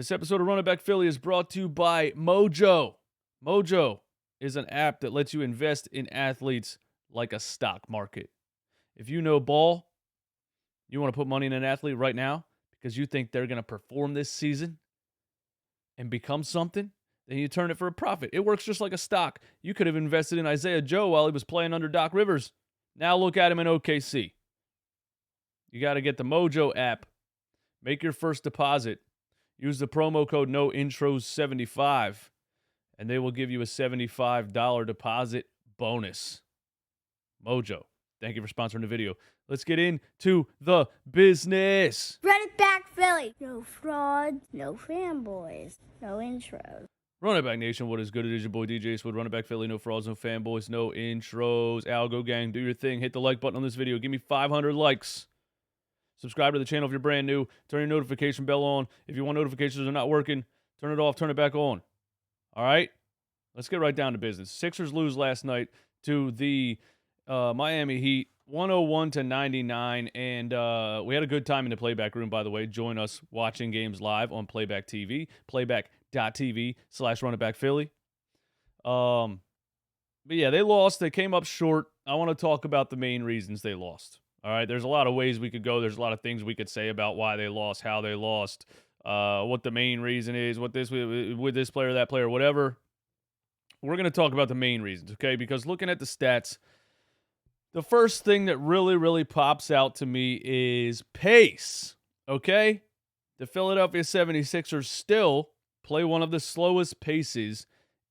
This episode of Run It Back Philly is brought to you by Mojo. Mojo is an app that lets you invest in athletes like a stock market. If you know ball, you want to put money in an athlete right now because you think they're going to perform this season and become something, then you turn it for a profit. It works just like a stock. You could have invested in Isaiah Joe while he was playing under Doc Rivers. Now look at him in OKC. You got to get the Mojo app. Make your first deposit. Use the promo code NOINTROS75, and they will give you a $75 deposit bonus. Mojo. Thank you for sponsoring the video. Let's get into the business. Run it back, Philly. No frauds, no fanboys, no intros. Run It Back Nation, what is good? It is your boy DJ Swood. Run It Back Philly, no frauds, no fanboys, no intros. Algo gang, do your thing. Hit the like button on this video. Give me 500 likes. Subscribe to the channel if you're brand new. Turn your notification bell on. If you want notifications are not working, turn it off, turn it back on. All right? Let's get right down to business. Sixers lose last night to the Miami Heat, 101-99, and we had a good time in the playback room, by the way. Join us watching games live on Playback TV, playback.tv/runitbackphilly. But yeah, they lost. They came up short. I want to talk about the main reasons they lost. All right, there's a lot of ways we could go. There's a lot of things we could say about why they lost, how they lost, what the main reason is, what this with this player, that player, whatever. We're going to talk about the main reasons, okay? Because looking at the stats, the first thing that really, really pops out to me is pace, okay? The Philadelphia 76ers still play one of the slowest paces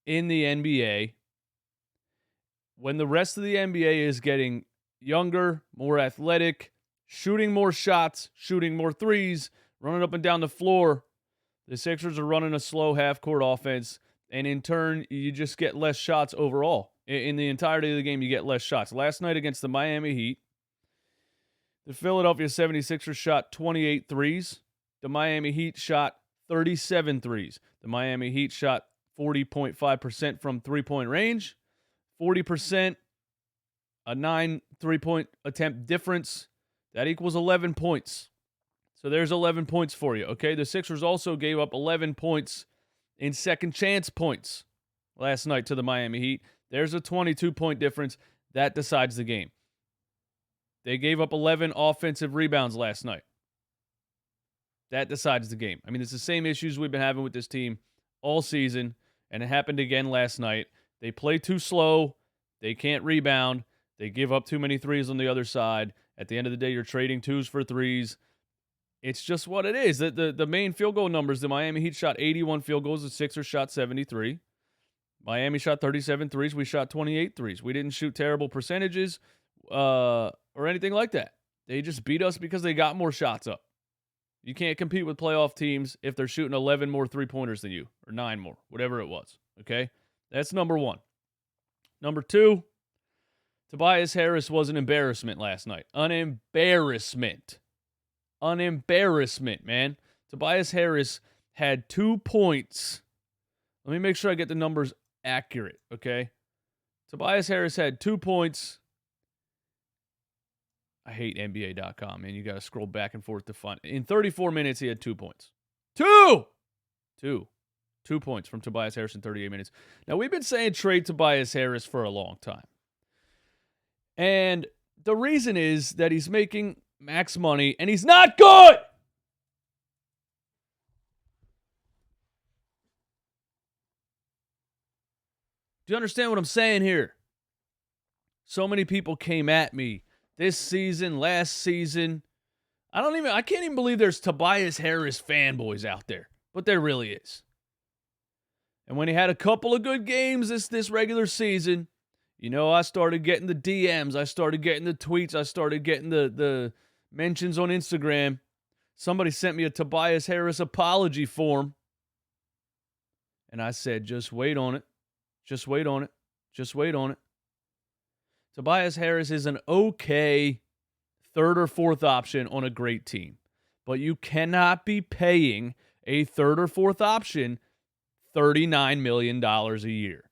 in the NBA. When the rest of the NBA is getting younger, more athletic, shooting more shots, shooting more threes, running up and down the floor, the Sixers are running a slow half-court offense, and in turn, you just get less shots overall. In the entirety of the game, you get less shots. Last night against the Miami Heat, the Philadelphia 76ers shot 28 threes. The Miami Heat shot 37 threes. The Miami Heat shot 40.5% from three-point range, 40%, a 9 three-point attempt difference. That equals 11 points. So there's 11 points for you, okay? The Sixers also gave up 11 points in second chance points last night to the Miami Heat. There's a 22-point difference. That decides the game. They gave up 11 offensive rebounds last night. That decides the game. I mean, it's the same issues we've been having with this team all season, and it happened again last night. They play too slow. They can't rebound. They give up too many threes on the other side. At the end of the day, you're trading twos for threes. It's just what it is. The main field goal numbers, the Miami Heat shot 81 field goals. The Sixers shot 73. Miami shot 37 threes. We shot 28 threes. We didn't shoot terrible percentages or anything like that. They just beat us because they got more shots up. You can't compete with playoff teams if they're shooting 11 more three-pointers than you, or 9 more, whatever it was, okay? That's number one. Number two, Tobias Harris was an embarrassment last night. An embarrassment. An embarrassment, man. Tobias Harris had 2 points. Let me make sure I get the numbers accurate, okay? Tobias Harris had 2 points. I hate NBA.com, man. You got to scroll back and forth to find. In 34 minutes, he had 2 points. 2 points from Tobias Harris in 38 minutes. Now, we've been saying trade Tobias Harris for a long time. And the reason is that he's making max money, and he's not good! Do you understand what I'm saying here? So many people came at me this season, last season. I can't even believe there's Tobias Harris fanboys out there, but there really is. And when he had a couple of good games this regular season, you know, I started getting the DMs, I started getting the tweets, I started getting the mentions on Instagram. Somebody sent me a Tobias Harris apology form. And I said, just wait on it. Just wait on it. Just wait on it. Tobias Harris is an okay third or fourth option on a great team. But you cannot be paying a third or fourth option $39 million a year.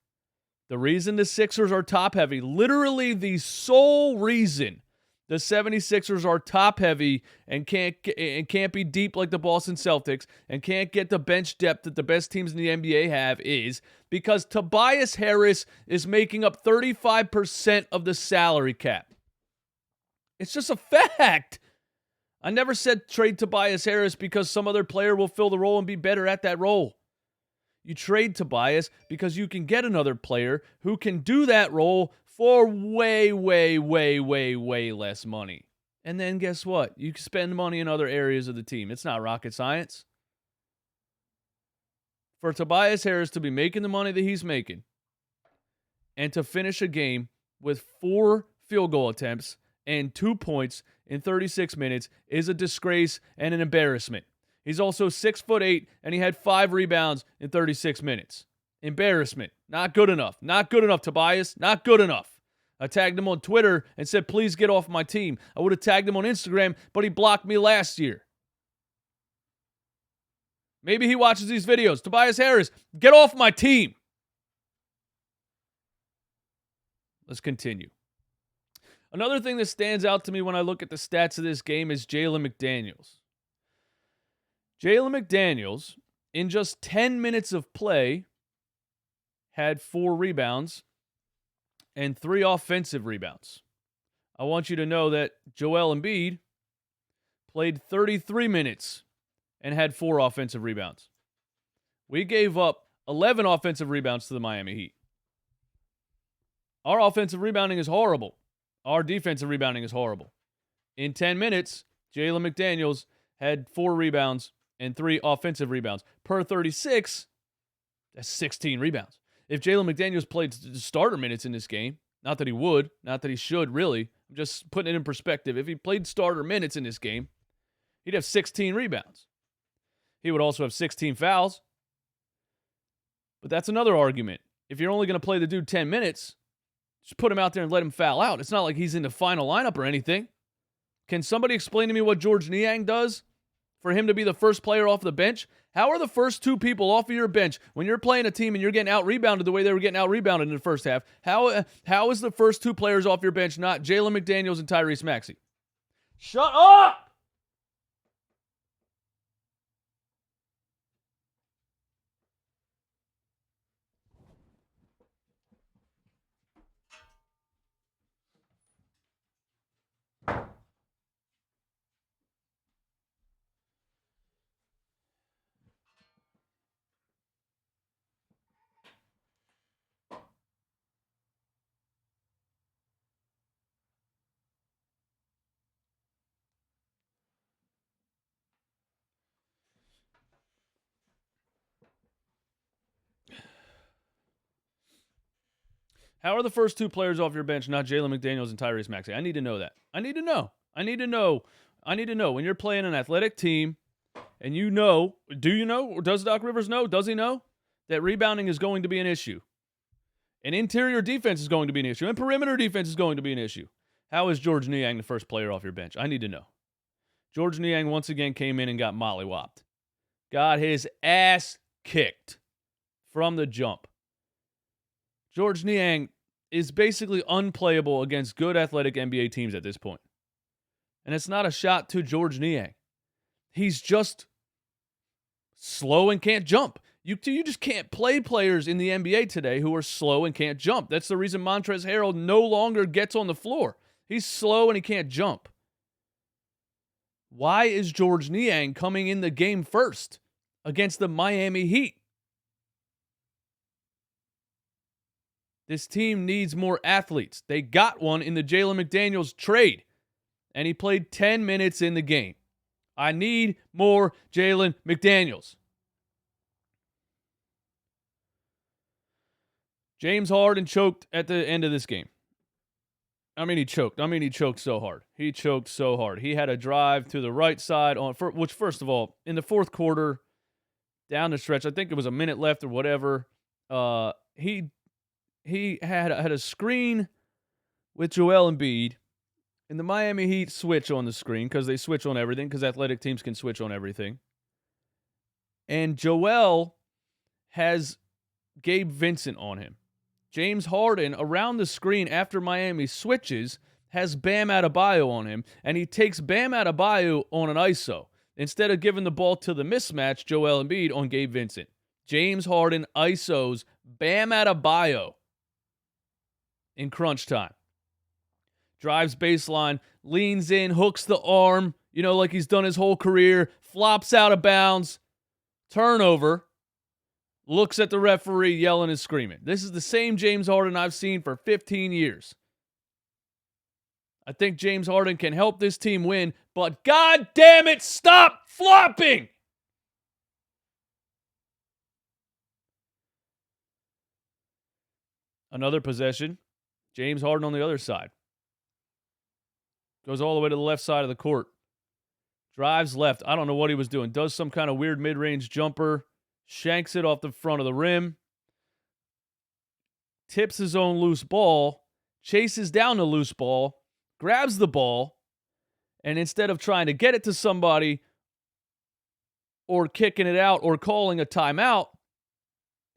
The reason the Sixers are top heavy, literally the sole reason The 76ers are top heavy and can't be deep like the Boston Celtics and can't get the bench depth that the best teams in the NBA have is because Tobias Harris is making up 35% of the salary cap. It's just a fact. I never said trade Tobias Harris because some other player will fill the role and be better at that role. You trade Tobias because you can get another player who can do that role for way, way, way, way, way less money. And then guess what? You can spend money in other areas of the team. It's not rocket science. For Tobias Harris to be making the money that he's making and to finish a game with 4 field goal attempts and 2 points in 36 minutes is a disgrace and an embarrassment. He's also 6'8", and he had 5 rebounds in 36 minutes. Embarrassment. Not good enough. Not good enough, Tobias. Not good enough. I tagged him on Twitter and said, please get off my team. I would have tagged him on Instagram, but he blocked me last year. Maybe he watches these videos. Tobias Harris, get off my team. Let's continue. Another thing that stands out to me when I look at the stats of this game is Jalen McDaniels. Jalen McDaniels, in just 10 minutes of play, had 4 rebounds and 3 offensive rebounds. I want you to know that Joel Embiid played 33 minutes and had 4 offensive rebounds. We gave up 11 offensive rebounds to the Miami Heat. Our offensive rebounding is horrible. Our defensive rebounding is horrible. In 10 minutes, Jalen McDaniels had 4 rebounds and 3 offensive rebounds. Per 36, that's 16 rebounds. If Jalen McDaniels played starter minutes in this game, not that he would, not that he should really, I'm just putting it in perspective. If he played starter minutes in this game, he'd have 16 rebounds. He would also have 16 fouls. But that's another argument. If you're only going to play the dude 10 minutes, just put him out there and let him foul out. It's not like he's in the final lineup or anything. Can somebody explain to me what George Niang does for him to be the first player off the bench? How are the first 2 people off of your bench when you're playing a team and you're getting out-rebounded the way they were getting out-rebounded in the first half? How is the first 2 players off your bench not Jalen McDaniels and Tyrese Maxey? Shut up! How are the first 2 players off your bench not Jalen McDaniels and Tyrese Maxey? I need to know that. I need to know. When you're playing an athletic team and you know, do you know, or does Doc Rivers know? Does he know that rebounding is going to be an issue? And interior defense is going to be an issue. And perimeter defense is going to be an issue. How is George Niang the first player off your bench? I need to know. George Niang once again came in and got mollywopped. Got his ass kicked from the jump. George Niang is basically unplayable against good athletic NBA teams at this point. And it's not a shot to George Niang. He's just slow and can't jump. You just can't play players in the NBA today who are slow and can't jump. That's the reason Montrezl Harrell no longer gets on the floor. He's slow and he can't jump. Why is George Niang coming in the game first against the Miami Heat? This team needs more athletes. They got one in the Jalen McDaniels trade, and he played 10 minutes in the game. I need more Jalen McDaniels. James Harden choked at the end of this game. He choked so hard. He choked so hard. He had a drive to the right side, which, first of all, in the fourth quarter, down the stretch, I think it was a minute left or whatever, he had a screen with Joel Embiid, and the Miami Heat switch on the screen because they switch on everything because athletic teams can switch on everything. And Joel has Gabe Vincent on him. James Harden, around the screen after Miami switches, has Bam Adebayo on him, and he takes Bam Adebayo on an ISO instead of giving the ball to the mismatch, Joel Embiid, on Gabe Vincent. James Harden ISOs Bam Adebayo in crunch time. Drives baseline, leans in, hooks the arm, like he's done his whole career, flops out of bounds, turnover, looks at the referee yelling and screaming. This is the same James Harden I've seen for 15 years. I think James Harden can help this team win, but God damn it, stop flopping! Another possession. James Harden on the other side. Goes all the way to the left side of the court. Drives left. I don't know what he was doing. Does some kind of weird mid-range jumper. Shanks it off the front of the rim. Tips his own loose ball. Chases down the loose ball. Grabs the ball. And instead of trying to get it to somebody or kicking it out or calling a timeout,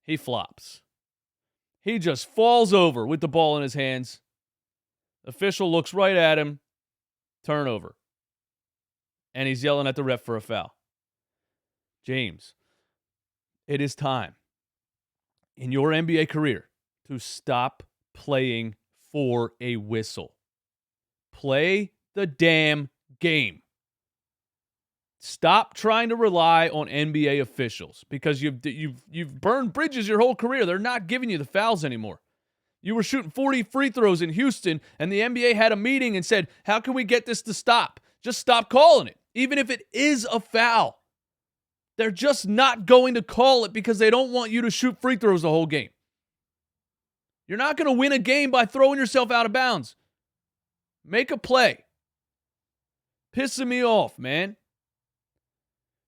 he flops. He just falls over with the ball in his hands. Official looks right at him. Turnover. And he's yelling at the ref for a foul. James, it is time in your NBA career to stop playing for a whistle. Play the damn game. Stop trying to rely on NBA officials because you've burned bridges your whole career. They're not giving you the fouls anymore. You were shooting 40 free throws in Houston, and the NBA had a meeting and said, how can we get this to stop? Just stop calling it, even if it is a foul. They're just not going to call it because they don't want you to shoot free throws the whole game. You're not going to win a game by throwing yourself out of bounds. Make a play. Pissing me off, man.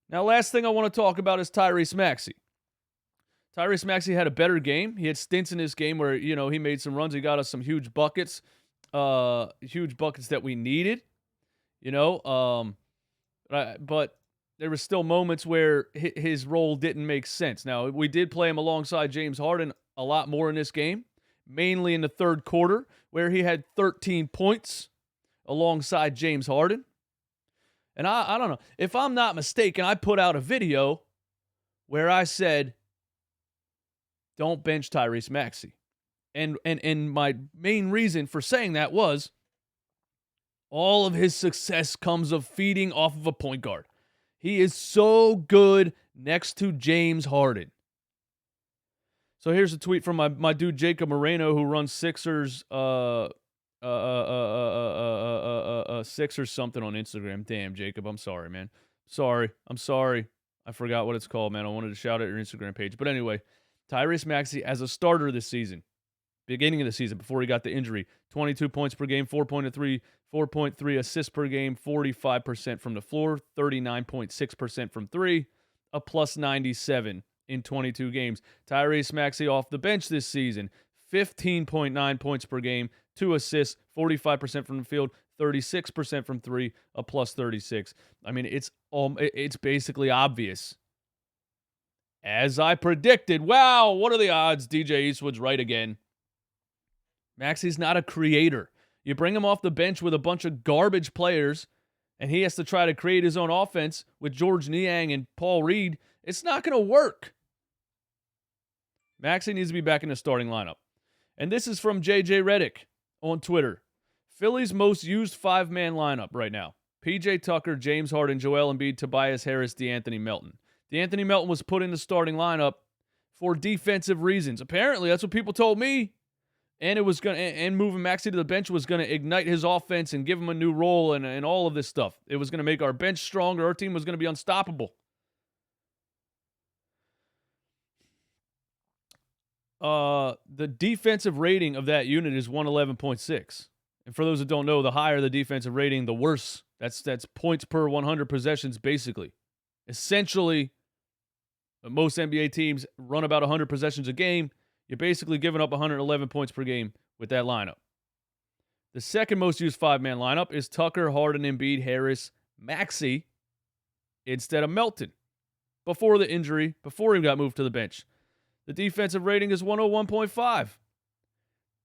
Now, last thing I want to talk about is Tyrese Maxey. Tyrese Maxey had a better game. He had stints in this game where, he made some runs. He got us some huge buckets that we needed, but there were still moments where his role didn't make sense. Now, we did play him alongside James Harden a lot more in this game, mainly in the third quarter, where he had 13 points alongside James Harden. And I don't know. If I'm not mistaken, I put out a video where I said, don't bench Tyrese Maxey. And my main reason for saying that was all of his success comes of feeding off of a point guard. He is so good next to James Harden. So here's a tweet from my dude Jacob Moreno, who runs Sixers Sixers something on Instagram. Damn, Jacob, I'm sorry, man. I'm sorry. I forgot what it's called, man. I wanted to shout at your Instagram page. But anyway, Tyrese Maxey as a starter this season, beginning of the season before he got the injury, 22 points per game, 4.3 assists per game, 45% from the floor, 39.6% from three, a plus 97 in 22 games. Tyrese Maxey off the bench this season, 15.9 points per game, 2 assists, 45% from the field, 36% from three, a plus 36. I mean, it's basically obvious. As I predicted, wow, what are the odds? DJ Eastwood's right again. Maxey's not a creator. You bring him off the bench with a bunch of garbage players, and he has to try to create his own offense with George Niang and Paul Reed. It's not going to work. Maxey needs to be back in the starting lineup. And this is from JJ Redick on Twitter. Philly's most used five-man lineup right now. PJ Tucker, James Harden, Joel Embiid, Tobias Harris, DeAnthony Melton. DeAnthony Melton was put in the starting lineup for defensive reasons. Apparently, that's what people told me. And it was and moving Maxey to the bench was going to ignite his offense and give him a new role and all of this stuff. It was going to make our bench stronger. Our team was going to be unstoppable. The defensive rating of that unit is 111.6. And for those that don't know, the higher the defensive rating, the worse. That's points per 100 possessions, basically. Essentially, most NBA teams run about 100 possessions a game. You're basically giving up 111 points per game with that lineup. The second most used five-man lineup is Tucker, Harden, Embiid, Harris, Maxey instead of Melton. Before the injury, before he got moved to the bench. The defensive rating is 101.5.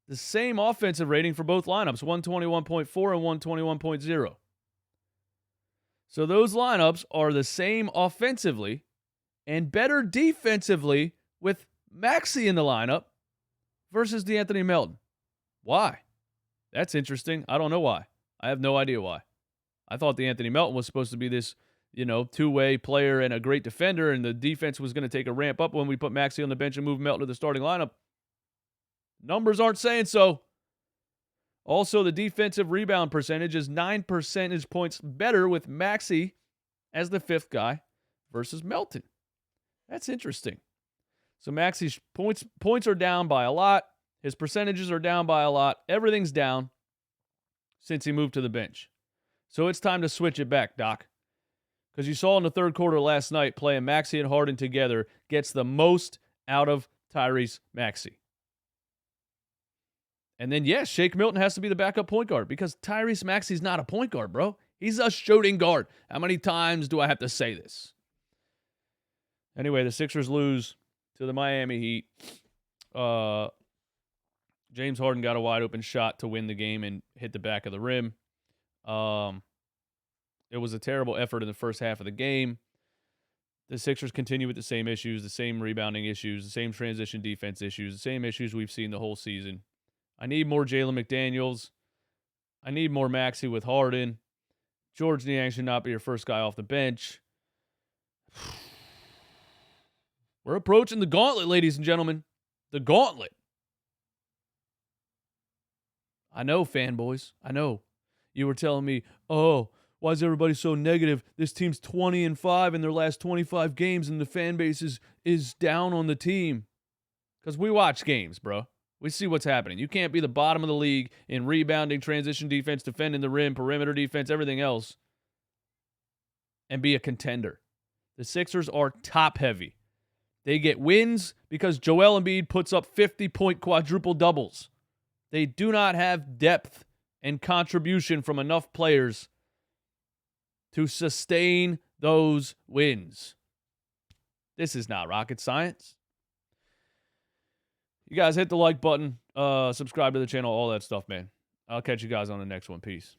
The same offensive rating for both lineups, 121.4 and 121.0. So those lineups are the same offensively and better defensively with Maxey in the lineup versus DeAnthony Melton. Why? That's interesting. I don't know why. I have no idea why. I thought DeAnthony Melton was supposed to be this, two-way player and a great defender, and the defense was going to take a ramp up when we put Maxey on the bench and move Melton to the starting lineup. Numbers aren't saying so. Also, the defensive rebound percentage is 9 percentage points better with Maxey as the fifth guy versus Melton. That's interesting. So Maxey's points are down by a lot. His percentages are down by a lot. Everything's down since he moved to the bench. So it's time to switch it back, Doc. Because you saw in the third quarter last night, playing Maxey and Harden together gets the most out of Tyrese Maxey. And then, yes, Shake Milton has to be the backup point guard because Tyrese Maxey's not a point guard, bro. He's a shooting guard. How many times do I have to say this? Anyway, the Sixers lose to the Miami Heat. James Harden got a wide open shot to win the game and hit the back of the rim. It was a terrible effort in the first half of the game. The Sixers continue with the same issues, the same rebounding issues, the same transition defense issues, the same issues we've seen the whole season. I need more Jalen McDaniels. I need more Maxey with Harden. George Niang should not be your first guy off the bench. We're approaching the gauntlet, ladies and gentlemen. The gauntlet. I know, fanboys. I know. You were telling me, oh, why is everybody so negative? This team's 20-5 in their last 25 games, and the fan base is down on the team. Because we watch games, bro. We see what's happening. You can't be the bottom of the league in rebounding, transition defense, defending the rim, perimeter defense, everything else, and be a contender. The Sixers are top-heavy. They get wins because Joel Embiid puts up 50-point quadruple doubles. They do not have depth and contribution from enough players to sustain those wins. This is not rocket science. You guys hit the like button, subscribe to the channel, all that stuff, man. I'll catch you guys on the next one. Peace.